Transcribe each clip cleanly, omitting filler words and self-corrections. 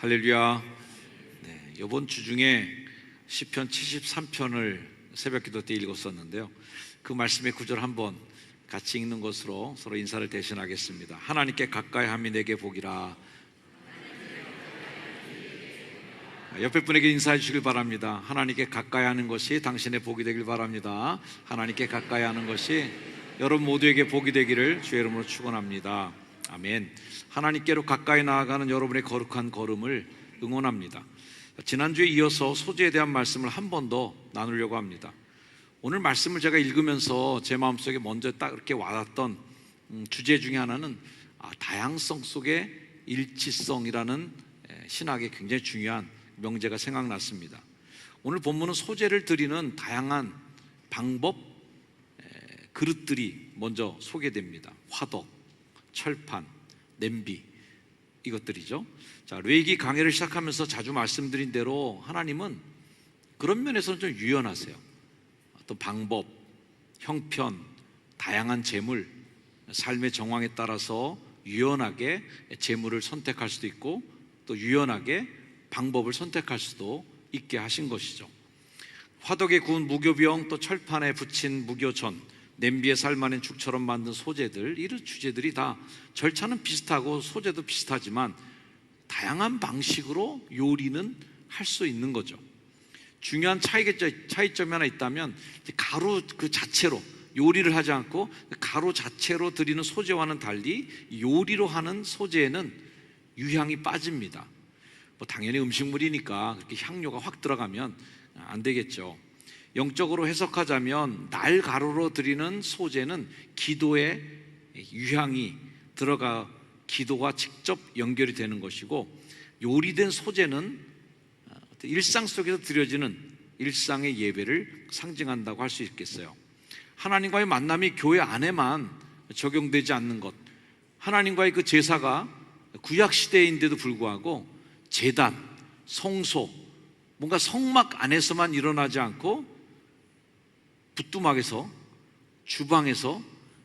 할렐루야. 이번 주 중에 시편 73편을 새벽기도 때 읽었었는데요. 그 말씀의 구절 한번 같이 읽는 것으로 서로 인사를 대신하겠습니다. 하나님께 가까이 함이 내게 복이라. 옆에 분에게 인사해 주시길 바랍니다. 하나님께 가까이 하는 것이 당신의 복이 되길 바랍니다. 하나님께 가까이 하는 것이 여러분 모두에게 복이 되기를 주의 이름으로 축원합니다. 아멘. 하나님께로 가까이 나아가는 여러분의 거룩한 걸음을 응원합니다. 지난주에 이어서 소재에 대한 말씀을 한 번 더 나누려고 합니다. 오늘 말씀을 제가 읽으면서 제 마음속에 먼저 딱 이렇게 와닿던 주제 중에 하나는 다양성 속의 일치성이라는 신학의 굉장히 중요한 명제가 생각났습니다. 오늘 본문은 소재를 드리는 다양한 방법, 그릇들이 먼저 소개됩니다. 화덕, 철판, 냄비, 이것들이죠. 자, 레위기 강해를 시작하면서 자주 말씀드린 대로 하나님은 그런 면에서는 좀 유연하세요. 어떤 방법, 형편, 다양한 재물, 삶의 정황에 따라서 유연하게 재물을 선택할 수도 있고 또 유연하게 방법을 선택할 수도 있게 하신 것이죠. 화덕에 구운 무교병, 또 철판에 붙인 무교전, 냄비에 삶아낸 죽처럼 만든 소재들, 이런 주제들이 다 절차는 비슷하고 소재도 비슷하지만 다양한 방식으로 요리는 할 수 있는 거죠. 중요한 차이점이 하나 있다면 가루 그 자체로 요리를 하지 않고 가루 자체로 드리는 소재와는 달리 요리로 하는 소재에는 유향이 빠집니다. 당연히 음식물이니까 그렇게 향료가 확 들어가면 안 되겠죠. 영적으로 해석하자면 날 가루로 드리는 소재는 기도에 유향이 들어가 기도와 직접 연결이 되는 것이고, 요리된 소재는 일상 속에서 드려지는 일상의 예배를 상징한다고 할 수 있겠어요. 하나님과의 만남이 교회 안에만 적용되지 않는 것, 하나님과의 그 제사가 구약시대인데도 불구하고 제단, 성소, 뭔가 성막 안에서만 일어나지 않고 부뚜막에서, 주방에서,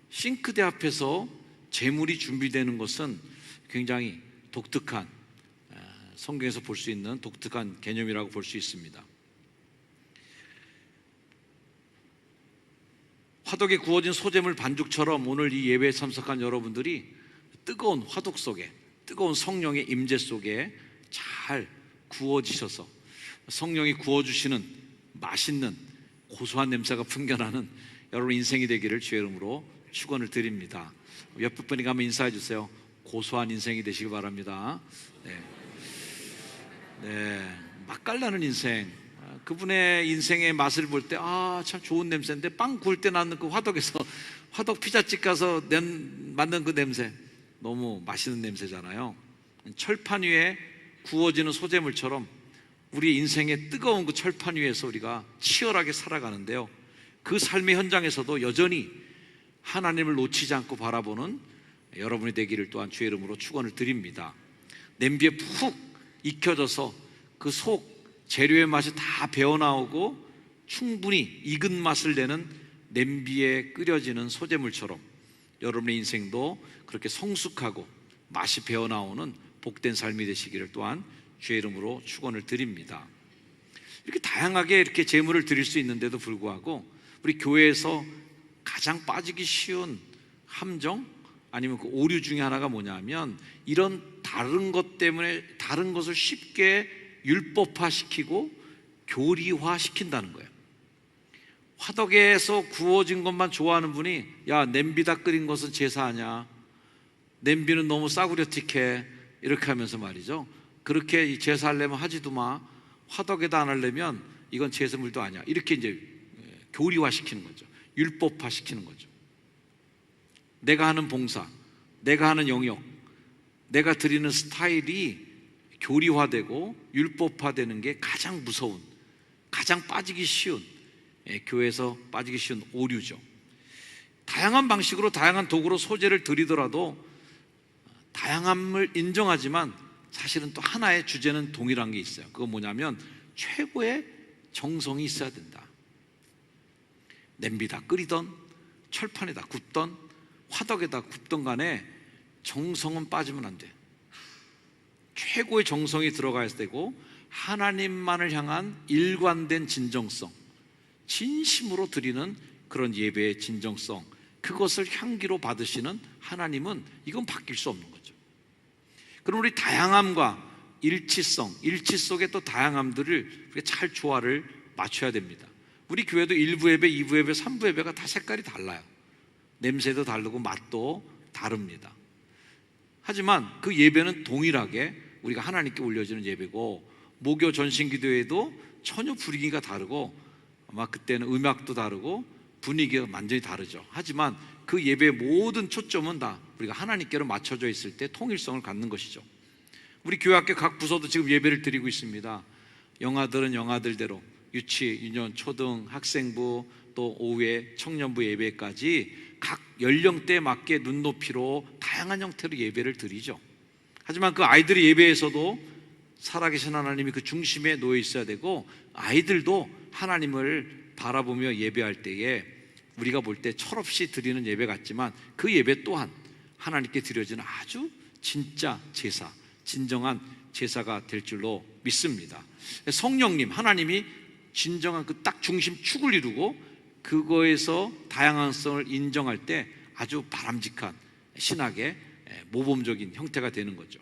싱크대 앞에서 제물이 준비되는 것은 굉장히 독특한, 성경에서 볼 수 있는 독특한 개념이라고 볼 수 있습니다. 화덕에 구워진 소재물 반죽처럼 오늘 이 예배에 참석한 여러분들이 뜨거운 화덕 속에, 뜨거운 성령의 임재 속에 잘 구워지셔서 성령이 구워주시는 맛있는 고소한 냄새가 풍겨나는 여러분 인생이 되기를 주의 이름으로 축원을 드립니다. 옆에 분이 가면 인사해 주세요. 고소한 인생이 되시기 바랍니다. 맛깔나는 인생, 그분의 인생의 맛을 볼 때 참 좋은 냄새인데, 빵 구울 때 나는 그 화덕에서 화덕 피자집 가서 만든 그 냄새, 너무 맛있는 냄새잖아요. 철판 위에 구워지는 소재물처럼 우리 인생의 뜨거운 그 철판 위에서 우리가 치열하게 살아가는데요, 그 삶의 현장에서도 여전히 하나님을 놓치지 않고 바라보는 여러분이 되기를 또한 주의 이름으로 축원을 드립니다. 냄비에 푹 익혀져서 그 속 재료의 맛이 다 배어나오고 충분히 익은 맛을 내는 냄비에 끓여지는 소재물처럼 여러분의 인생도 그렇게 성숙하고 맛이 배어나오는 복된 삶이 되시기를 또한 주의 이름으로 축원을 드립니다. 이렇게 다양하게 이렇게 제물을 드릴 수 있는데도 불구하고 우리 교회에서 가장 빠지기 쉬운 함정, 아니면 그 오류 중에 하나가 뭐냐면, 이런 다른 것 때문에 다른 것을 쉽게 율법화시키고 교리화시킨다는 거예요. 화덕에서 구워진 것만 좋아하는 분이 야, 냄비다 끓인 것은 제사하냐, 냄비는 너무 싸구려틱해, 이렇게 하면서 말이죠, 그렇게 제사하려면 하지도 마, 화덕에다 안 하려면 이건 제사물도 아니야, 이렇게 이제 교리화시키는 거죠. 율법화시키는 거죠. 내가 하는 봉사, 내가 하는 영역, 내가 드리는 스타일이 교리화되고 율법화되는 게 가장 무서운, 가장 빠지기 쉬운, 교회에서 빠지기 쉬운 오류죠. 다양한 방식으로 다양한 도구로 소재를 드리더라도 다양함을 인정하지만 사실은 또 하나의 주제는 동일한 게 있어요. 그건 뭐냐면 최고의 정성이 있어야 된다. 냄비다 끓이던 철판에다 굽던 화덕에다 굽던 간에 정성은 빠지면 안 돼. 최고의 정성이 들어가야 되고 하나님만을 향한 일관된 진정성, 진심으로 드리는 그런 예배의 진정성, 그것을 향기로 받으시는 하나님은 이건 바뀔 수 없는 거죠. 그럼 우리 다양함과 일치성, 일치 속에 또 다양함들을 잘 조화를 맞춰야 됩니다. 우리 교회도 1부 예배, 2부 예배, 3부 예배가 다 색깔이 달라요. 냄새도 다르고 맛도 다릅니다. 하지만 그 예배는 동일하게 우리가 하나님께 올려지는 예배고, 목요 전신기도회도 전혀 분위기가 다르고 아마 그때는 음악도 다르고 분위기가 완전히 다르죠. 하지만 그 예배의 모든 초점은 다 우리가 하나님께로 맞춰져 있을 때 통일성을 갖는 것이죠. 우리 교회학교 각 부서도 지금 예배를 드리고 있습니다. 영아들은 영아들대로 유치, 유년, 초등, 학생부, 또 오후에 청년부 예배까지 각 연령대에 맞게 눈높이로 다양한 형태로 예배를 드리죠. 하지만 그 아이들의 예배에서도 살아계신 하나님이 그 중심에 놓여 있어야 되고, 아이들도 하나님을 바라보며 예배할 때에 우리가 볼 때 철없이 드리는 예배 같지만 그 예배 또한 하나님께 드려지는 아주 진짜 제사, 진정한 제사가 될 줄로 믿습니다. 성령님, 하나님이 진정한 그 딱 중심 축을 이루고 그거에서 다양성을 인정할 때 아주 바람직한 신학의 모범적인 형태가 되는 거죠.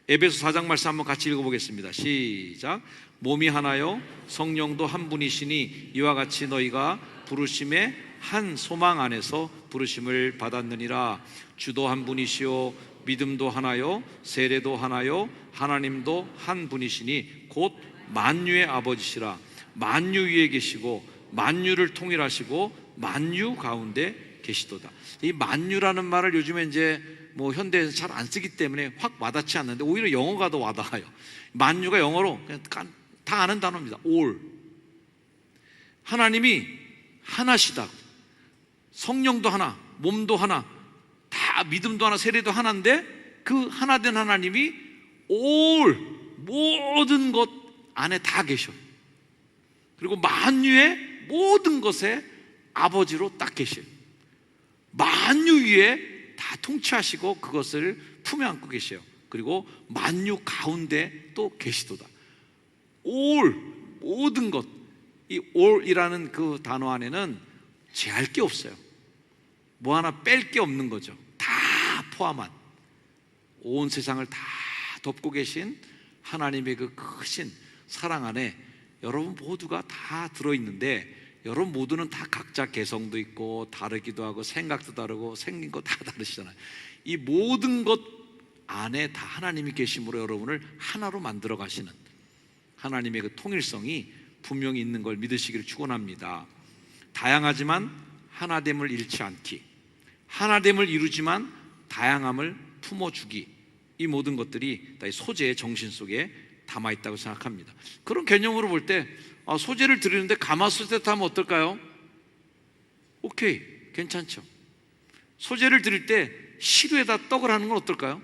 에베소 4장 말씀 한번 같이 읽어보겠습니다. 시작. 몸이 하나요 성령도 한 분이시니 이와 같이 너희가 부르심의 한 소망 안에서 부르심을 받았느니라. 주도 한 분이시요 믿음도 하나요 세례도 하나요 하나님도 한 분이시니 곧 만유의 아버지시라. 만유 위에 계시고 만유를 통일하시고 만유 가운데 계시도다. 이 만유라는 말을 요즘에 이제 현대에서 잘 안 쓰기 때문에 확 와닿지 않는데 오히려 영어가 더 와닿아요. 만유가 영어로 그냥 다 아는 단어입니다. all. 하나님이 하나시다. 성령도 하나, 몸도 하나, 다 믿음도 하나, 세례도 하나인데 그 하나된 하나님이 all, 모든 것 안에 다 계셔. 그리고 만유의 모든 것의 아버지로 딱 계셔요. 만유 위에 다 통치하시고 그것을 품에 안고 계셔요. 그리고 만유 가운데 또 계시도다. all, 모든 것. 이 all이라는 그 단어 안에는 제할 게 없어요. 뭐 하나 뺄 게 없는 거죠. 다 포함한, 온 세상을 다 덮고 계신 하나님의 그 크신 사랑 안에 여러분 모두가 다 들어있는데, 여러분 모두는 다 각자 개성도 있고 다르기도 하고 생각도 다르고 생긴 거 다 다르시잖아요. 이 모든 것 안에 다 하나님이 계심으로 여러분을 하나로 만들어 가시는 하나님의 그 통일성이 분명히 있는 걸 믿으시기를 축원합니다. 다양하지만 하나됨을 잃지 않기, 하나됨을 이루지만 다양함을 품어주기, 이 모든 것들이 다 소재의 정신 속에 담아있다고 생각합니다. 그런 개념으로 볼 때 소재를 드리는데 가마솥에 타면 어떨까요? 오케이, 괜찮죠. 소재를 드릴 때 시루에다 떡을 하는 건 어떨까요?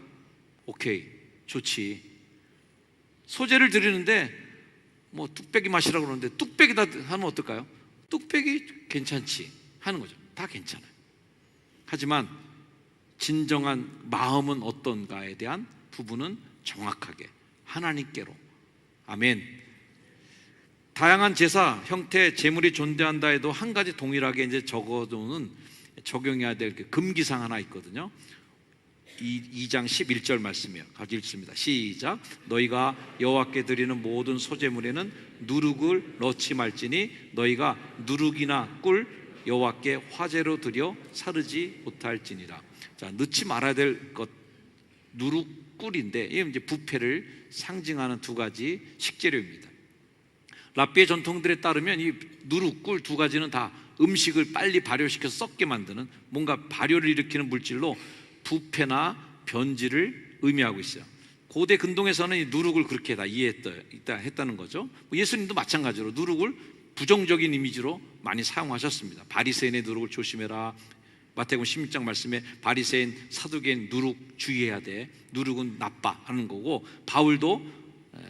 오케이, 좋지. 소재를 드리는데 뚝배기 맛이라고 그러는데 뚝배기다 하면 어떨까요? 뚝배기 괜찮지 하는 거죠. 다 괜찮아요. 하지만 진정한 마음은 어떤가에 대한 부분은 정확하게 하나님께로. 아멘. 다양한 제사, 형태, 제물이 존재한다 해도 한 가지 동일하게 이제 적용해야 될 금기상 하나 있거든요. 2장 11절 말씀이에요. 같이 읽습니다. 시작. 너희가 여호와께 드리는 모든 소제물에는 누룩을 넣지 말지니 너희가 누룩이나 꿀 여호와께 화제로 드려 사르지 못할지니라. 자, 넣지 말아야 될 것, 누룩, 꿀인데 이게 이제 부패를 상징하는 두 가지 식재료입니다. 랍비의 전통들에 따르면 이 누룩, 꿀 두 가지는 다 음식을 빨리 발효시켜서 썩게 만드는 뭔가 발효를 일으키는 물질로 부패나 변질을 의미하고 있어요. 고대 근동에서는 이 누룩을 그렇게 다 이해했다는 거죠. 예수님도 마찬가지로 누룩을 부정적인 이미지로 많이 사용하셨습니다. 바리새인의 누룩을 조심해라. 마태복음 16장 말씀에 바리새인, 사두개인 누룩 주의해야 돼. 누룩은 나빠 하는 거고, 바울도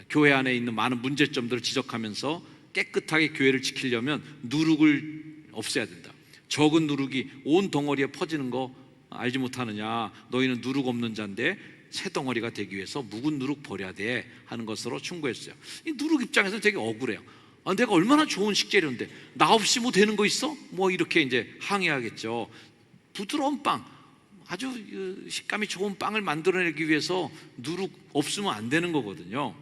교회 안에 있는 많은 문제점들을 지적하면서 깨끗하게 교회를 지키려면 누룩을 없애야 된다. 적은 누룩이 온 덩어리에 퍼지는 거 알지 못하느냐. 너희는 누룩 없는 자인데 새 덩어리가 되기 위해서 묵은 누룩 버려야 돼 하는 것으로 충고했어요. 이 누룩 입장에서 되게 억울해요. 내가 얼마나 좋은 식재료인데 나 없이 뭐 되는 거 있어? 뭐 이렇게 이제 항의하겠죠. 부드러운 빵, 아주 식감이 좋은 빵을 만들어내기 위해서 누룩 없으면 안 되는 거거든요.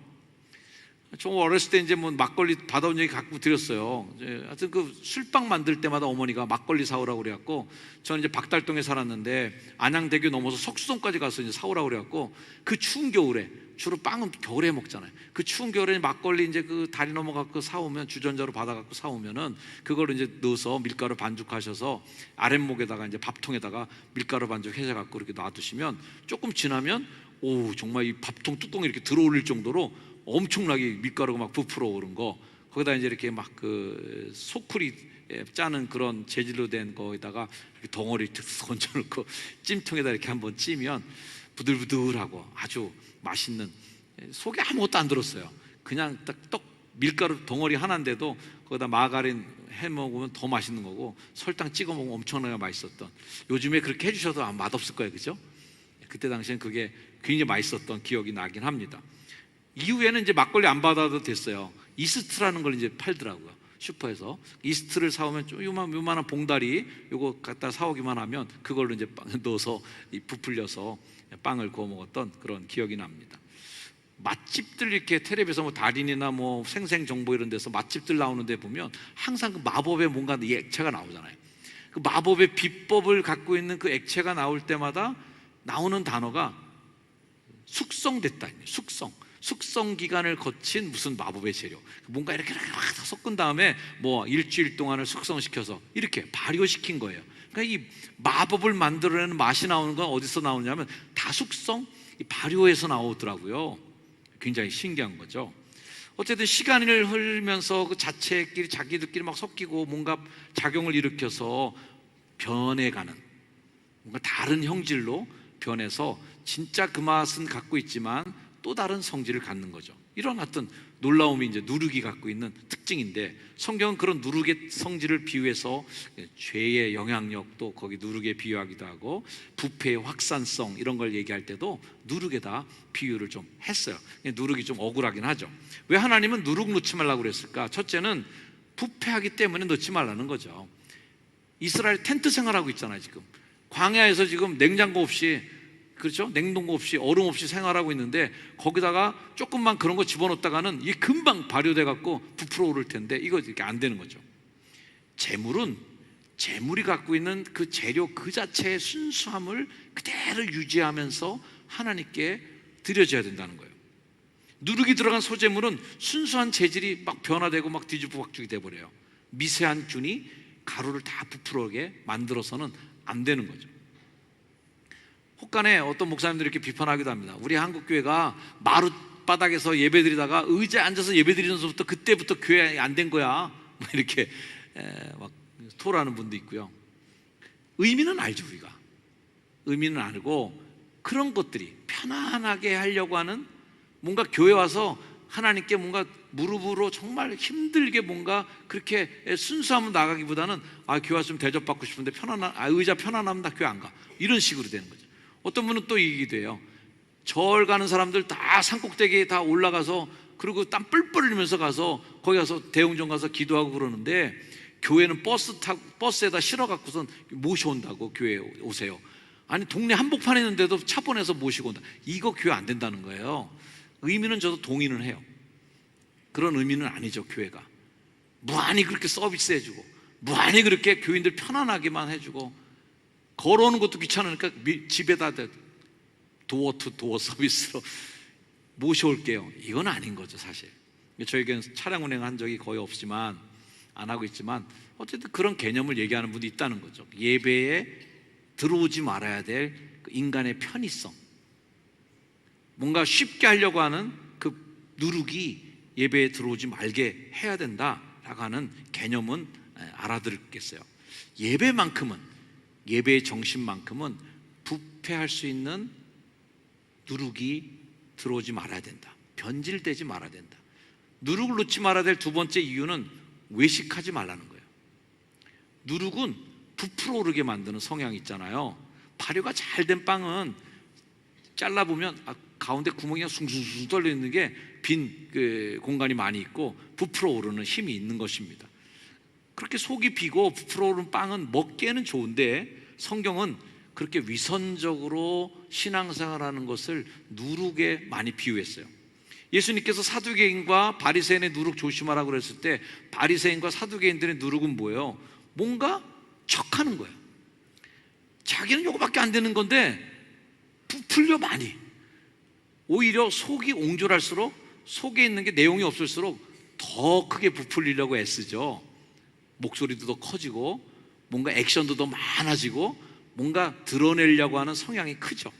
저 어렸을 때 이제 뭐 막걸리 받아온 얘기 갖고 드렸어요. 하여튼 그 술빵 만들 때마다 어머니가 막걸리 사오라고 그래갖고, 저는 이제 박달동에 살았는데 안양대교 넘어서 석수동까지 가서 이제 사오라고 그래갖고, 그 추운 겨울에, 주로 빵은 겨울에 먹잖아요. 그 추운 겨울에 막걸리 이제 그 다리 넘어갖고 사오면, 주전자로 받아갖고 사오면은 그걸 이제 넣어서 밀가루 반죽하셔서 아랫목에다가 이제 밥통에다가 밀가루 반죽 해서 갖고 이렇게 놔두시면 조금 지나면 오, 정말 이 밥통 뚜껑이 이렇게 들어올릴 정도로 엄청나게 밀가루가 막 부풀어 오른 거, 거기다 이제 이렇게 막 그 소쿠리 짜는 그런 재질로 된 거에다가 이렇게 덩어리 얹어놓고 찜통에다 이렇게 한번 찌면 부들부들하고 아주 맛있는, 속에 아무것도 안 들었어요. 그냥 딱 떡 밀가루 덩어리 하나인데도 거기다 마가린 해 먹으면 더 맛있는 거고, 설탕 찍어 먹으면 엄청나게 맛있었던, 요즘에 그렇게 해주셔도 아마 맛없을 거예요, 그죠? 그때 당시엔 그게 굉장히 맛있었던 기억이 나긴 합니다. 이후에는 이제 막걸리 안 받아도 됐어요. 이스트라는 걸 이제 팔더라고요, 슈퍼에서. 이스트를 사오면 좀 요만한 봉다리 요거 갖다 사오기만 하면 그걸로 이제 빵 넣어서 부풀려서 빵을 구워 먹었던 그런 기억이 납니다. 맛집들 이렇게 텔레비에서 뭐 달인이나 뭐 생생정보 이런 데서 맛집들 나오는 데 보면 항상 그 마법의 뭔가 이 액체가 나오잖아요. 그 마법의 비법을 갖고 있는 그 액체가 나올 때마다 나오는 단어가 숙성됐다. 숙성 기간을 거친 무슨 마법의 재료, 뭔가 이렇게 섞은 다음에 뭐 일주일 동안을 숙성시켜서 이렇게 발효시킨 거예요. 그러니까 이 마법을 만들어내는 맛이 나오는 건 어디서 나오냐면 다 숙성, 이 발효에서 나오더라고요. 굉장히 신기한 거죠. 어쨌든 시간을 흐르면서 그 자체끼리 자기들끼리 막 섞이고 뭔가 작용을 일으켜서 변해가는, 뭔가 다른 형질로 변해서 진짜 그 맛은 갖고 있지만 또 다른 성질을 갖는 거죠. 이런 어떤 놀라움이 이제 누룩이 갖고 있는 특징인데, 성경은 그런 누룩의 성질을 비유해서 죄의 영향력도 거기 누룩에 비유하기도 하고, 부패의 확산성 이런 걸 얘기할 때도 누룩에다 비유를 좀 했어요. 누룩이 좀 억울하긴 하죠. 왜 하나님은 누룩 넣지 말라고 그랬을까? 첫째는 부패하기 때문에 넣지 말라는 거죠. 이스라엘 텐트 생활하고 있잖아요. 지금 광야에서 지금 냉장고 없이, 그렇죠? 냉동고 없이, 얼음 없이 생활하고 있는데 거기다가 조금만 그런 거 집어넣었다가는 이게 금방 발효돼 갖고 부풀어 오를 텐데 이거 이렇게 안 되는 거죠. 재물은 재물이 갖고 있는 그 재료 그 자체의 순수함을 그대로 유지하면서 하나님께 드려져야 된다는 거예요. 누룩이 들어간 소재물은 순수한 재질이 막 변화되고 막 뒤죽박죽이 돼버려요. 미세한 균이 가루를 다 부풀어오게 만들어서는 안 되는 거죠. 혹간에 어떤 목사님들이 이렇게 비판하기도 합니다. 우리 한국교회가 마룻바닥에서 예배드리다가 의자에 앉아서 예배드리면서부터 그때부터 교회 안 된 거야, 뭐 이렇게 막 토라는 분도 있고요. 의미는 알죠. 우리가 의미는 알고, 그런 것들이 편안하게 하려고 하는, 뭔가 교회 와서 하나님께 뭔가 무릎으로 정말 힘들게 뭔가 그렇게 순수함으로 나가기보다는 교회 와서 좀 대접받고 싶은데 의자 편안하면 나 교회 안 가, 이런 식으로 되는 거죠. 어떤 분은 또 얘기도 해요. 절 가는 사람들 다 산꼭대기에 다 올라가서, 그리고 땀 뿔뿔 흘리면서 가서 거기 가서 대웅전 가서 기도하고 그러는데, 교회는 버스에다 실어갖고선 모셔온다고, 교회에 오세요. 아니 동네 한복판에 있는데도 차 보내서 모시고 온다. 이거 교회 안 된다는 거예요. 의미는 저도 동의는 해요. 그런 의미는 아니죠. 교회가 무한히 그렇게 서비스 해주고, 무한히 그렇게 교인들 편안하게만 해주고, 걸어오는 것도 귀찮으니까 집에다 도어 투 도어 서비스로 모셔올게요. 이건 아닌 거죠. 사실 저에게는 차량 운행한 적이 거의 없지만, 안 하고 있지만, 어쨌든 그런 개념을 얘기하는 분도 있다는 거죠. 예배에 들어오지 말아야 될 인간의 편의성, 뭔가 쉽게 하려고 하는 그 누룩이 예배에 들어오지 말게 해야 된다라고 하는 개념은 알아들겠어요. 예배의 정신만큼은 부패할 수 있는 누룩이 들어오지 말아야 된다. 변질되지 말아야 된다. 누룩을 넣지 말아야 될 두 번째 이유는 외식하지 말라는 거예요. 누룩은 부풀어 오르게 만드는 성향이 있잖아요. 발효가 잘 된 빵은 잘라보면 가운데 구멍이 숭숭숭 뚫려 있는 게 빈 공간이 많이 있고 부풀어 오르는 힘이 있는 것입니다. 그렇게 속이 비고 부풀어 오르는 빵은 먹기에는 좋은데 성경은 그렇게 위선적으로 신앙생활하는 것을 누룩에 많이 비유했어요. 예수님께서 사두개인과 바리새인의 누룩 조심하라고 그랬을 때 바리새인과 사두개인들의 누룩은 뭐예요? 뭔가 척하는 거예요. 자기는 요거밖에 안 되는 건데 부풀려 많이. 오히려 속이 옹졸할수록 속에 있는 게 내용이 없을수록 더 크게 부풀리려고 애쓰죠. 목소리도 더 커지고 뭔가 액션도 더 많아지고 뭔가 드러내려고 하는 성향이 크죠.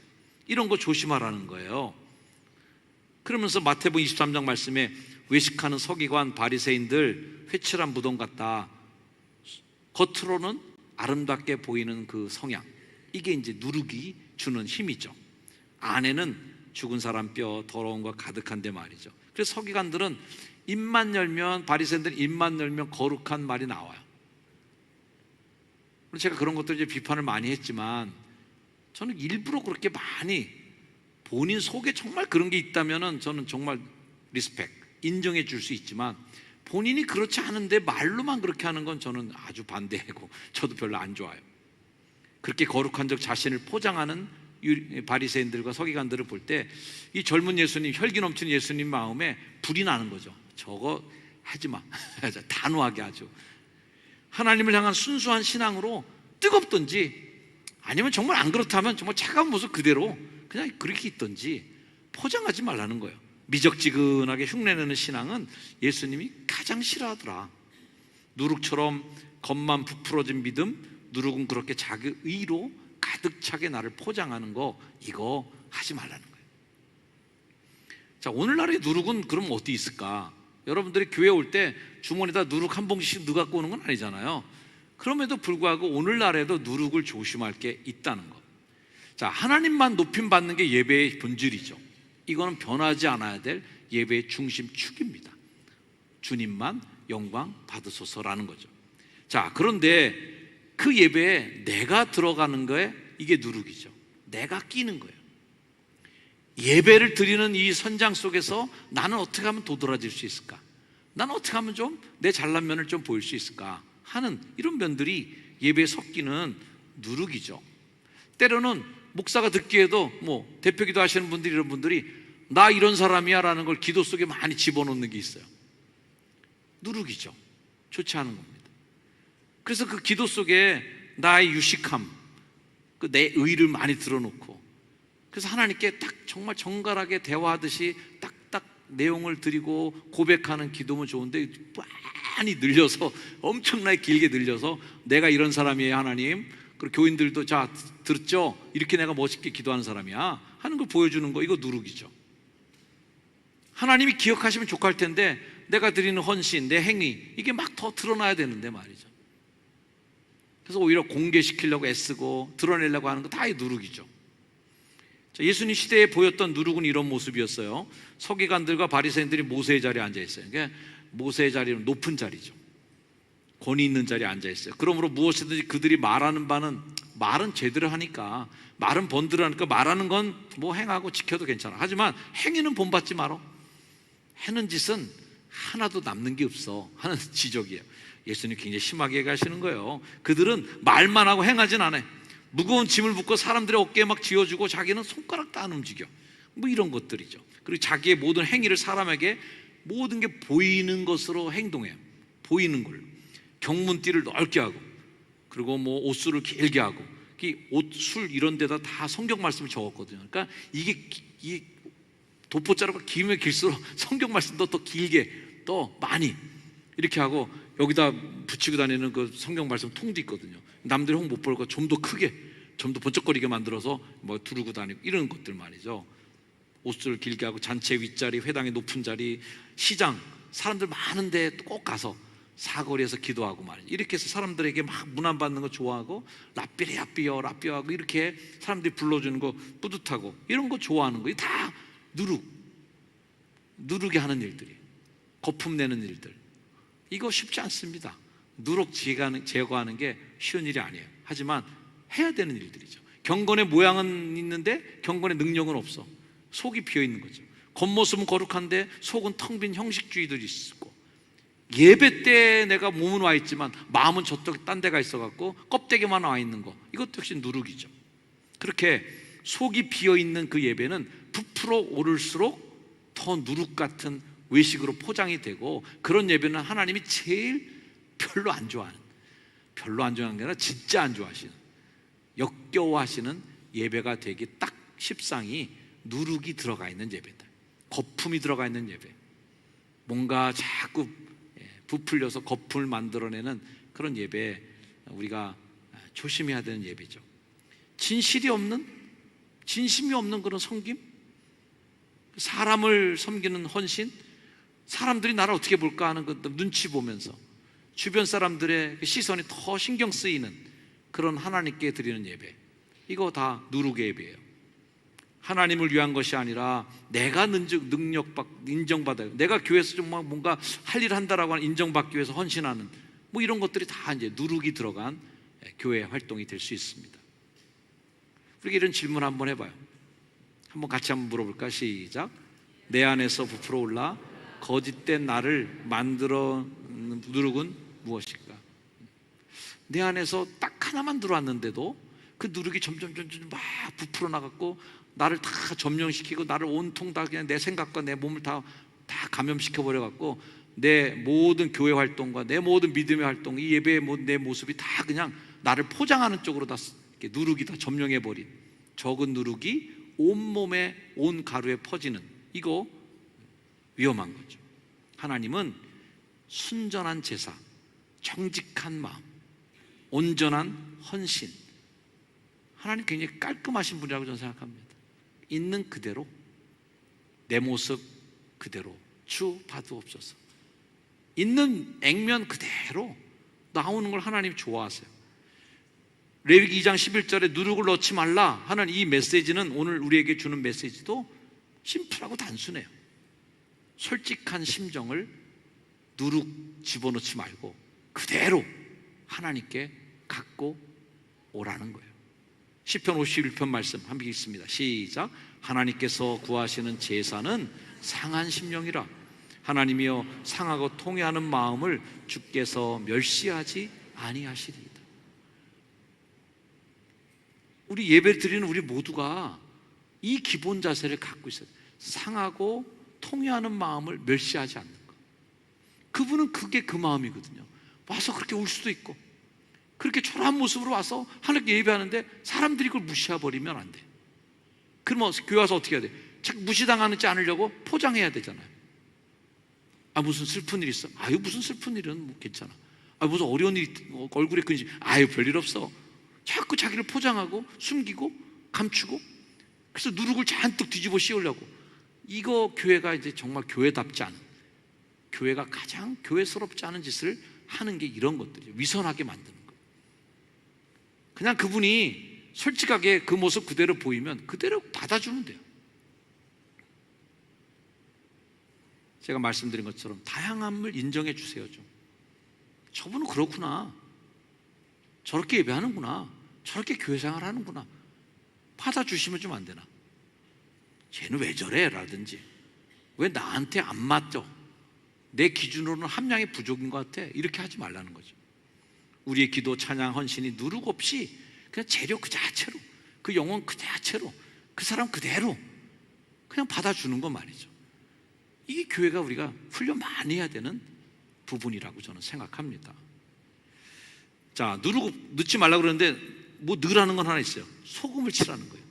이런 거 조심하라는 거예요. 그러면서 마태복음 23장 말씀에 외식하는 서기관 바리새인들 회칠한 무덤 같다. 겉으로는 아름답게 보이는 그 성향, 이게 이제 누룩이 주는 힘이죠. 안에는 죽은 사람 뼈, 더러운 거 가득한데 말이죠. 그래서 서기관들은 입만 열면, 바리새인들은 입만 열면 거룩한 말이 나와요. 제가 그런 것들 이제 비판을 많이 했지만 저는 일부러 그렇게 많이 본인 속에 정말 그런 게 있다면은 저는 정말 리스펙, 인정해 줄 수 있지만 본인이 그렇지 않은데 말로만 그렇게 하는 건 저는 아주 반대하고 저도 별로 안 좋아요. 그렇게 거룩한 적 자신을 포장하는 바리새인들과 서기관들을 볼 때 이 젊은 예수님, 혈기 넘치는 예수님 마음에 불이 나는 거죠. 저거 하지 마. 단호하게 아주 하나님을 향한 순수한 신앙으로 뜨겁든지 아니면 정말 안 그렇다면 정말 차가운 모습 그대로 그냥 그렇게 있든지 포장하지 말라는 거예요. 미적지근하게 흉내내는 신앙은 예수님이 가장 싫어하더라. 누룩처럼 겉만 부풀어진 믿음, 누룩은 그렇게 자기 의로 가득 차게 나를 포장하는 거, 이거 하지 말라는 거예요. 자, 오늘날의 누룩은 그럼 어디 있을까? 여러분들이 교회 올 때 주머니에다 누룩 한 봉지씩 넣어 갖고 오는 건 아니잖아요. 그럼에도 불구하고 오늘날에도 누룩을 조심할 게 있다는 것. 자, 하나님만 높임 받는 게 예배의 본질이죠. 이거는 변하지 않아야 될 예배의 중심축입니다. 주님만 영광 받으소서라는 거죠. 자, 그런데 그 예배에 내가 들어가는 거에 이게 누룩이죠. 내가 끼는 거예요. 예배를 드리는 이 선장 속에서 나는 어떻게 하면 도드라질 수 있을까? 나는 어떻게 하면 좀 내 잘난 면을 좀 보일 수 있을까? 하는 이런 면들이 예배에 섞이는 누룩이죠. 때로는 목사가 듣기에도 대표기도 하시는 분들이 이런 분들이 나 이런 사람이야 라는 걸 기도 속에 많이 집어넣는 게 있어요. 누룩이죠. 좋지 않은 겁니다. 그래서 그 기도 속에 나의 유식함, 그 내 의를 많이 드러놓고 그래서 하나님께 딱 정말 정갈하게 대화하듯이 딱딱 내용을 드리고 고백하는 기도면 좋은데 많이 늘려서 엄청나게 길게 늘려서 내가 이런 사람이에요 하나님, 그리고 교인들도 자 들었죠? 이렇게 내가 멋있게 기도하는 사람이야 하는 걸 보여주는 거, 이거 누룩이죠. 하나님이 기억하시면 족할 텐데 내가 드리는 헌신, 내 행위 이게 막 더 드러나야 되는데 말이죠. 그래서 오히려 공개시키려고 애쓰고 드러내려고 하는 거 다 누룩이죠. 자, 예수님 시대에 보였던 누룩은 이런 모습이었어요. 서기관들과 바리새인들이 모세의 자리에 앉아 있어요. 그러니까 모세의 자리는 높은 자리죠. 권위 있는 자리에 앉아 있어요. 그러므로 무엇이든지 그들이 말하는 바는 말은 제대로 하니까, 말은 번들어 하니까 말하는 건 뭐 행하고 지켜도 괜찮아. 하지만 행위는 본받지 마라. 하는 짓은 하나도 남는 게 없어 하는 지적이에요. 예수님 굉장히 심하게 얘기하시는 거예요. 그들은 말만 하고 행하진 않아요. 무거운 짐을 묶고 사람들의 어깨에 막 쥐어주고 자기는 손가락도 안 움직여. 뭐 이런 것들이죠. 그리고 자기의 모든 행위를 사람에게 모든 게 보이는 것으로 행동해요. 보이는 걸. 경문띠를 넓게 하고, 그리고 뭐 옷술을 길게 하고, 옷술 이런 데다 다 성경 말씀을 적었거든요. 그러니까 이게 도포자루가 길면 길수록 성경 말씀도 더 길게, 더 많이 이렇게 하고, 여기다 붙이고 다니는 그 성경 말씀 통도 있거든요. 남들이 혹 못 볼 거 좀 더 크게, 좀 더 번쩍거리게 만들어서 뭐 두르고 다니고 이런 것들 말이죠. 옷을 길게 하고 잔치 윗자리, 회당의 높은 자리, 시장, 사람들 많은데 꼭 가서 사거리에서 기도하고 말이죠. 이렇게 해서 사람들에게 막 문안 받는 거 좋아하고, 라삐레야삐여 라삐하고 이렇게 사람들이 불러주는 거 뿌듯하고 이런 거 좋아하는 거, 다 누르게 하는 일들이, 거품 내는 일들. 이거 쉽지 않습니다. 누룩 제거하는 게 쉬운 일이 아니에요. 하지만 해야 되는 일들이죠. 경건의 모양은 있는데 경건의 능력은 없어. 속이 비어 있는 거죠. 겉모습은 거룩한데 속은 텅 빈 형식주의들이 있고, 예배 때 내가 몸은 와 있지만 마음은 저쪽 딴 데가 있어갖고 껍데기만 와 있는 거, 이것도 역시 누룩이죠. 그렇게 속이 비어 있는 그 예배는 부풀어 오를수록 더 누룩 같은 외식으로 포장이 되고, 그런 예배는 하나님이 제일 별로 안 좋아하는 게 아니라 진짜 안 좋아하시는, 역겨워하시는 예배가 되기 딱 십상이 누룩이 들어가 있는 예배다. 거품이 들어가 있는 예배, 뭔가 자꾸 부풀려서 거품을 만들어내는 그런 예배, 우리가 조심해야 되는 예배죠. 진심이 없는 그런 섬김, 사람을 섬기는 헌신, 사람들이 나를 어떻게 볼까 하는 그 눈치 보면서 주변 사람들의 시선이 더 신경 쓰이는 그런 하나님께 드리는 예배, 이거 다 누룩의 예배예요. 하나님을 위한 것이 아니라 내가 인정받아요. 내가 교회에서 좀 뭔가 할 일 한다라고 하는 인정받기 위해서 헌신하는 뭐 이런 것들이 다 이제 누룩이 들어간 교회 활동이 될 수 있습니다. 우리가 이런 질문 한번 해봐요. 한번 같이 한번 물어볼까? 시작. 내 안에서 부풀어 올라 거짓된 나를 만들어 누룩은 무엇일까? 내 안에서 딱 하나만 들어왔는데도 그 누룩이 점점 막 부풀어 나갔고, 나를 다 점령시키고, 나를 온통 다 그냥 내 생각과 내 몸을 다 감염시켜 버려갖고, 내 모든 교회 활동과 내 모든 믿음의 활동, 이 예배의 내 모습이 다 그냥 나를 포장하는 쪽으로 다 누룩이 다 점령해버린, 적은 누룩이 온몸에, 온 가루에 퍼지는, 이거 위험한 거죠. 하나님은 순전한 제사, 정직한 마음, 온전한 헌신, 하나님 굉장히 깔끔하신 분이라고 저는 생각합니다. 있는 그대로, 내 모습 그대로 주 받으옵소서. 있는 액면 그대로 나오는 걸 하나님 좋아하세요. 레위기 2장 11절에 누룩을 넣지 말라 하는 이 메시지는, 오늘 우리에게 주는 메시지도 심플하고 단순해요. 솔직한 심정을 누룩 집어넣지 말고 그대로 하나님께 갖고 오라는 거예요. 시편 51편 말씀 한번 읽습니다. 시작. 하나님께서 구하시는 제사는 상한 심령이라. 하나님이여 상하고 통회하는 마음을 주께서 멸시하지 아니하시리이다. 우리 예배 드리는 우리 모두가 이 기본 자세를 갖고 있어요. 상하고 통회하는 마음을 멸시하지 않는 것. 그분은 그게 그 마음이거든요. 와서 그렇게 울 수도 있고, 그렇게 초라한 모습으로 와서 하나님께 예배하는데 사람들이 그걸 무시해버리면 안 돼. 그러면 교회 와서 어떻게 해야 돼? 자꾸 무시당하지 않으려고 포장해야 되잖아요. 아, 무슨 슬픈 일 있어? 아유, 무슨 슬픈 일은 뭐 괜찮아. 아, 무슨 어려운 일, 얼굴에 근심, 아유, 별일 없어. 자꾸 자기를 포장하고 숨기고 감추고, 그래서 누룩을 잔뜩 뒤집어 씌우려고. 이거 교회가 이제 정말 교회답지 않은, 교회가 가장 교회스럽지 않은 짓을 하는 게 이런 것들이에요. 위선하게 만드는 거예요. 그냥 그분이 솔직하게 그 모습 그대로 보이면 그대로 받아주면 돼요. 제가 말씀드린 것처럼 다양함을 인정해 주세요. 좀 저분은 그렇구나, 저렇게 예배하는구나, 저렇게 교회 생활 하는구나, 받아주시면 좀 안 되나? 쟤는 왜 저래? 라든지, 왜 나한테 안 맞죠? 내 기준으로는 함량이 부족인 것 같아, 이렇게 하지 말라는 거죠. 우리의 기도, 찬양, 헌신이 누룩 없이 그냥 재료 그 자체로, 그 영혼 그 자체로, 그 사람 그대로 그냥 받아주는 것 말이죠. 이게 교회가 우리가 훈련 많이 해야 되는 부분이라고 저는 생각합니다. 자, 누룩 넣지 말라고 그러는데 뭐 넣으라는 건 하나 있어요. 소금을 치라는 거예요.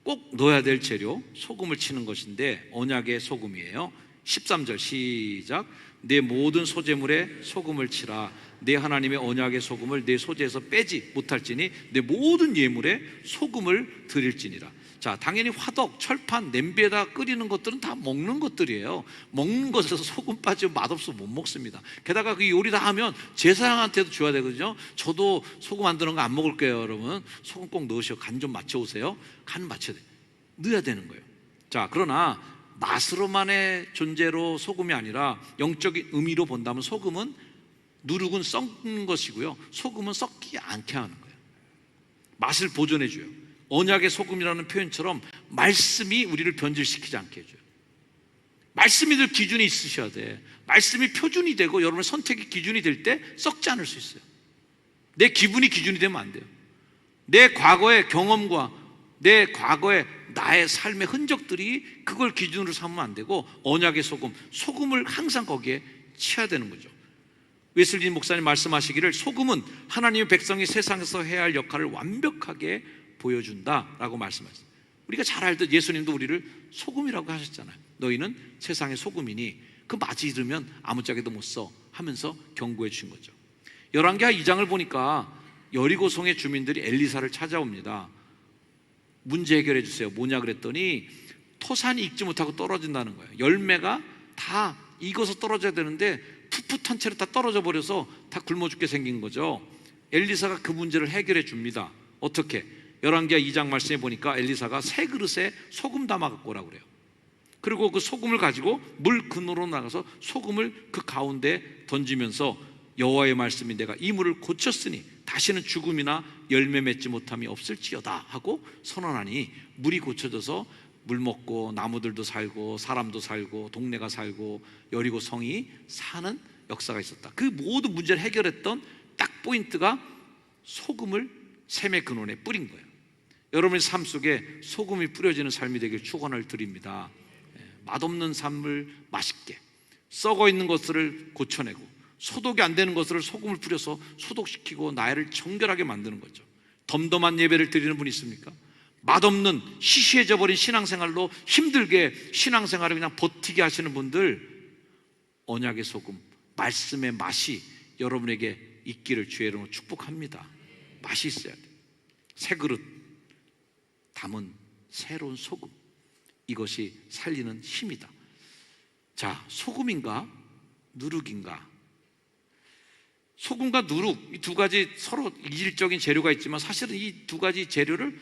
꼭 넣어야 될 재료, 소금을 치는 것인데 언약의 소금이에요. 13절 시작. 내 모든 소재물에 소금을 치라. 내 하나님의 언약의 소금을 내 소재에서 빼지 못할지니 내 모든 예물에 소금을 드릴지니라. 자, 당연히 화덕, 철판, 냄비에다 끓이는 것들은 다 먹는 것들이에요. 먹는 것에서 소금 빠지면 맛없어 못 먹습니다. 게다가 그 요리 다 하면 제사장한테도 줘야 되거든요. 저도 소금 안 들어간 거 안 먹을 거예요. 여러분, 소금 꼭 넣으시오. 간 좀 맞춰오세요. 간 맞춰야 돼. 넣어야 되는 거예요. 자, 그러나 맛으로만의 존재로 소금이 아니라 영적인 의미로 본다면 소금은 누룩은 썩는 것이고요, 소금은 썩지 않게 하는 거예요. 맛을 보존해줘요. 언약의 소금이라는 표현처럼 말씀이 우리를 변질시키지 않게 해줘요. 말씀이 늘 기준이 있으셔야 돼. 말씀이 표준이 되고 여러분의 선택이 기준이 될 때 썩지 않을 수 있어요. 내 기분이 기준이 되면 안 돼요. 내 과거의 경험과 내 과거의 나의 삶의 흔적들이 그걸 기준으로 삼으면 안 되고, 언약의 소금을 항상 거기에 취해야 되는 거죠. 웨슬리 목사님 말씀하시기를 소금은 하나님의 백성이 세상에서 해야 할 역할을 완벽하게 보여준다라고 말씀하셨어요. 우리가 잘 알듯 예수님도 우리를 소금이라고 하셨잖아요. 너희는 세상의 소금이니 그 맛이 들으면 아무짝에도 못 써 하면서 경고해 주신 거죠. 열왕기하 2장을 보니까 여리고성의 주민들이 엘리사를 찾아옵니다. 문제 해결해 주세요. 뭐냐 그랬더니 토산이 익지 못하고 떨어진다는 거예요. 열매가 다 익어서 떨어져야 되는데 풋풋한 채로 다 떨어져 버려서 다 굶어 죽게 생긴 거죠. 엘리사가 그 문제를 해결해 줍니다. 어떻게? 열왕기하 2장 말씀에 보니까 엘리사가 새 그릇에 소금 담아 갖고 오라고 그래요. 그리고 그 소금을 가지고 물 근으로 나가서 소금을 그 가운데 던지면서 여호와의 말씀이 내가 이 물을 고쳤으니 다시는 죽음이나 열매 맺지 못함이 없을지어다 하고 선언하니 물이 고쳐져서 물 먹고 나무들도 살고 사람도 살고 동네가 살고 여리고 성이 사는 역사가 있었다. 그 모든 문제를 해결했던 딱 포인트가 소금을 샘의 근원에 뿌린 거예요. 여러분의 삶 속에 소금이 뿌려지는 삶이 되길 축원을 드립니다. 맛없는 삶을 맛있게, 썩어 있는 것들을 고쳐내고 소독이 안 되는 것들을 소금을 뿌려서 소독시키고 나를 정결하게 만드는 거죠. 덤덤한 예배를 드리는 분이 있습니까? 맛없는 시시해져 버린 신앙생활로 힘들게 신앙생활을 그냥 버티게 하시는 분들, 언약의 소금, 말씀의 맛이 여러분에게 있기를 주의 이름으로 축복합니다. 맛이 있어야 돼요. 새 그릇 담은 새로운 소금, 이것이 살리는 힘이다. 자, 소금인가 누룩인가? 소금과 누룩, 이 두 가지 서로 이질적인 재료가 있지만 사실은 이 두 가지 재료를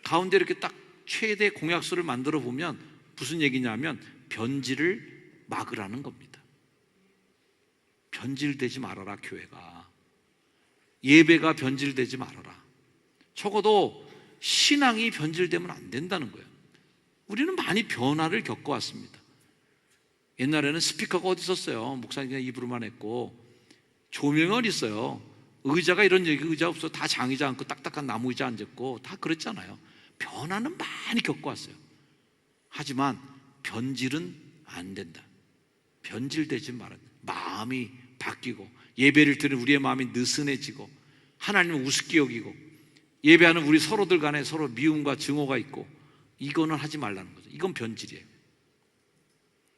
가운데 이렇게 딱 최대 공약수를 만들어 보면 무슨 얘기냐면 변질을 막으라는 겁니다. 변질되지 말아라. 교회가, 예배가 변질되지 말아라. 적어도 신앙이 변질되면 안 된다는 거예요. 우리는 많이 변화를 겪어왔습니다. 옛날에는 스피커가 어디 있었어요. 목사님 그냥 입으로만 했고, 조명이 어디 있어요. 의자가 이런 얘기 의자 없어. 다 장의자 앉고 딱딱한 나무 의자 앉았고 다 그랬잖아요. 변화는 많이 겪어왔어요. 하지만 변질은 안 된다. 변질되지 말아야 돼. 마음이 바뀌고 예배를 드리는 우리의 마음이 느슨해지고 하나님을 우습게 여기고 예배하는 우리 서로들 간에 서로 미움과 증오가 있고, 이거는 하지 말라는 거죠. 이건 변질이에요.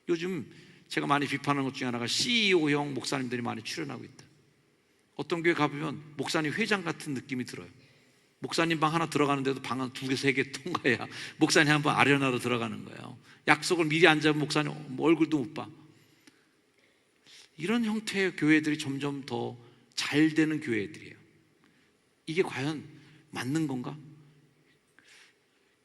요즘 제가 많이 비판하는 것 중에 하나가 CEO형 목사님들이 많이 출연하고 있다. 어떤 교회 가보면 목사님 회장 같은 느낌이 들어요. 목사님 방 하나 들어가는데도 방 한 두 개, 세 개 통과해야 목사님 한 번 아련하러 들어가는 거예요. 약속을 미리 안 잡으면 목사님 얼굴도 못 봐. 이런 형태의 교회들이 점점 더 잘 되는 교회들이에요. 이게 과연 맞는 건가?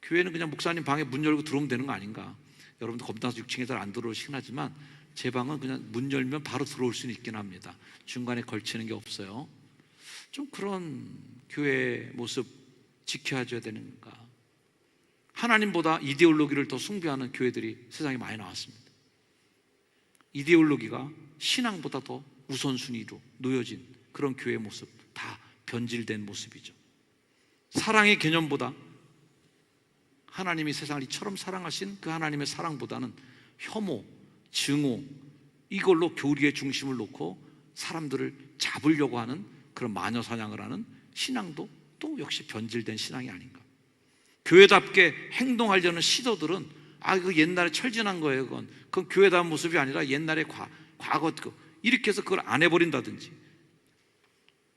교회는 그냥 목사님 방에 문 열고 들어오면 되는 거 아닌가? 여러분들 검단서 6층에서 안 들어오시긴 하지만 제 방은 그냥 문 열면 바로 들어올 수는 있긴 합니다. 중간에 걸치는 게 없어요. 좀 그런 교회 모습 지켜줘야 되는가? 하나님보다 이데올로기를 더 숭배하는 교회들이 세상에 많이 나왔습니다. 이데올로기가 신앙보다 더 우선순위로 놓여진 그런 교회 모습, 다 변질된 모습이죠. 사랑의 개념보다 하나님이 세상을 이처럼 사랑하신 그 하나님의 사랑보다는 혐오, 증오, 이걸로 교리의 중심을 놓고 사람들을 잡으려고 하는 그런 마녀 사냥을 하는 신앙도 또 역시 변질된 신앙이 아닌가. 교회답게 행동하려는 시도들은 그 옛날에 철진한 거예요. 그건 교회다운 모습이 아니라 옛날에 과거 이렇게 해서 그걸 안 해버린다든지,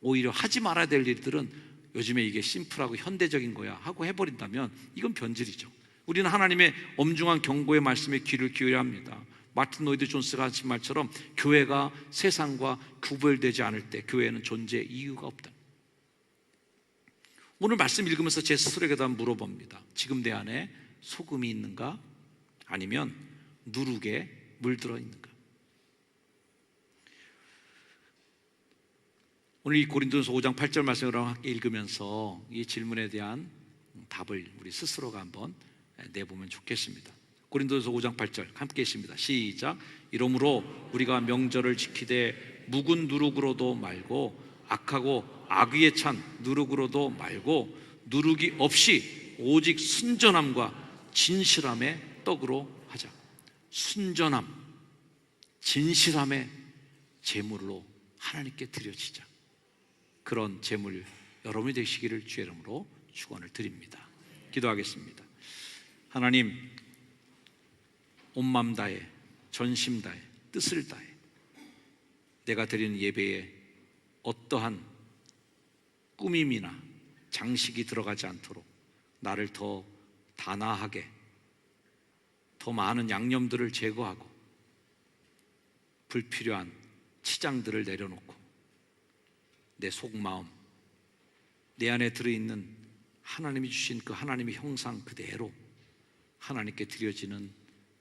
오히려 하지 말아야 될 일들은 요즘에 이게 심플하고 현대적인 거야 하고 해버린다면 이건 변질이죠. 우리는 하나님의 엄중한 경고의 말씀에 귀를 기울여야 합니다. 마틴 로이드 존스가 하신 말처럼 교회가 세상과 구별되지 않을 때 교회는 존재 이유가 없다. 오늘 말씀 읽으면서 제 스스로에게도 한번 물어봅니다. 지금 내 안에 소금이 있는가? 아니면 누룩에 물들어 있는가? 오늘 이 고린도전서 5장 8절 말씀을 함께 읽으면서 이 질문에 대한 답을 우리 스스로가 한번 내보면 좋겠습니다. 고린도전서 5장 8절 함께 읽습니다. 시작. 이러므로 우리가 명절을 지키되 묵은 누룩으로도 말고 악하고 악의에 찬 누룩으로도 말고 누룩이 없이 오직 순전함과 진실함의 떡으로 하자. 순전함, 진실함의 제물로 하나님께 드려지자. 그런 제물 여러분이 되시기를 주의 이름으로 축원을 드립니다. 기도하겠습니다. 하나님, 온 마음 다해, 전심 다해, 뜻을 다해 내가 드리는 예배에 어떠한 꾸밈이나 장식이 들어가지 않도록 나를 더 단아하게, 더 많은 양념들을 제거하고 불필요한 치장들을 내려놓고 내 속마음, 내 안에 들어있는 하나님이 주신 그 하나님의 형상 그대로 하나님께 드려지는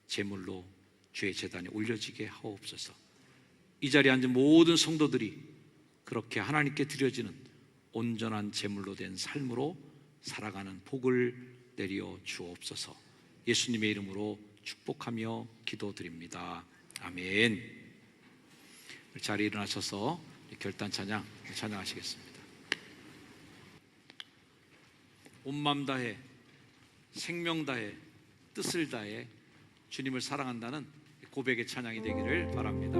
제물로 주의 제단에 올려지게 하옵소서. 이 자리에 앉은 모든 성도들이 그렇게 하나님께 드려지는 온전한 제물로 된 삶으로 살아가는 복을 내려 주옵소서. 예수님의 이름으로 축복하며 기도드립니다. 아멘. 자리에 일어나셔서 결단 찬양 찬양하시겠습니다. 온 마음 다해, 생명 다해, 뜻을 다해 주님을 사랑한다는 고백의 찬양이 되기를 바랍니다.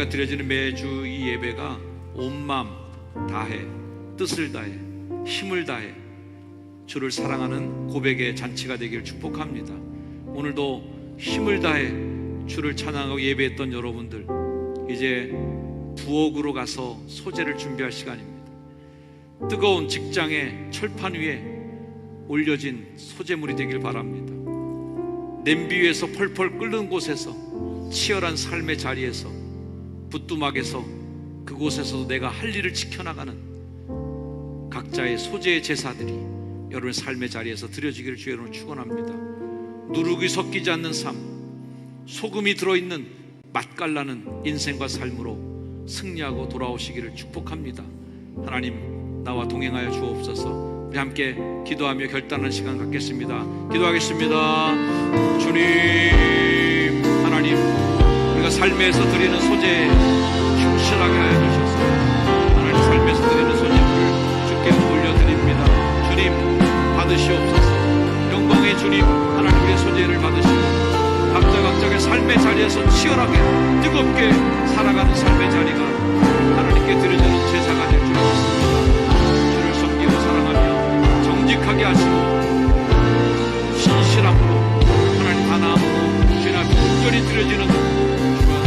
드려지는 매주 이 예배가 온 마음 다해, 뜻을 다해, 힘을 다해 주를 사랑하는 고백의 잔치가 되기를 축복합니다. 오늘도 힘을 다해 주를 찬양하고 예배했던 여러분들, 이제 부엌으로 가서 소재를 준비할 시간입니다. 뜨거운 직장의 철판 위에 올려진 소재물이 되길 바랍니다. 냄비 위에서 펄펄 끓는 곳에서, 치열한 삶의 자리에서, 부뚜막에서, 그곳에서도 내가 할 일을 지켜나가는 각자의 소재의 제사들이 여러분의 삶의 자리에서 드려지기를 주의 이름으로 축원합니다. 누룩이 섞이지 않는 삶, 소금이 들어있는 맛깔나는 인생과 삶으로 승리하고 돌아오시기를 축복합니다. 하나님, 나와 동행하여 주옵소서. 우리 함께 기도하며 결단하는 시간 갖겠습니다. 기도하겠습니다. 주님, 하나님, 우리가 삶에서 드리는 소재에 충실하게 하여 주셔서 하나님, 삶에서 드리는 소재물을 주께 올려드립니다. 주님, 받으시옵소서. 영광의 주님, 하나님, 우리의 소재를 받으시고 각자의 삶의 자리에서 치열하게 뜨겁게 살아가는 삶의 자리가 하나님께 드려지는 제사가 될 줄 믿습니다. 주를 섬기고 사랑하며 정직하게 하시고 신실함으로 하나님 단아함으로 주님 앞에 온전히 드려지는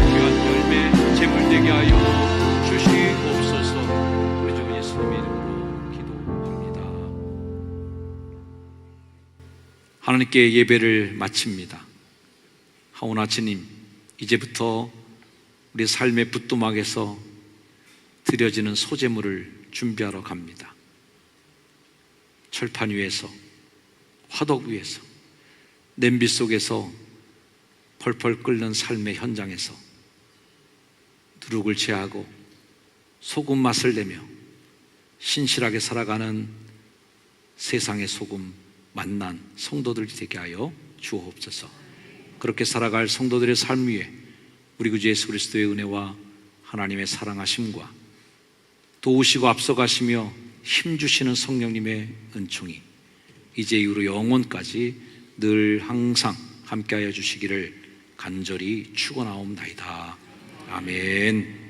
귀한 열매 제물되게 하여 하나님께 예배를 마칩니다. 하오나치님, 이제부터 우리 삶의 부뚜막에서 드려지는 소재물을 준비하러 갑니다. 철판 위에서, 화덕 위에서, 냄비 속에서 펄펄 끓는 삶의 현장에서 누룩을 제하고 소금 맛을 내며 신실하게 살아가는 세상의 소금 만난 성도들이 되게 하여 주옵소서. 그렇게 살아갈 성도들의 삶 위에 우리 구주 예수 그리스도의 은혜와 하나님의 사랑하심과 도우시고 앞서가시며 힘주시는 성령님의 은총이 이제 이후로 영원까지 늘 항상 함께하여 주시기를 간절히 축원하옵나이다. 아멘.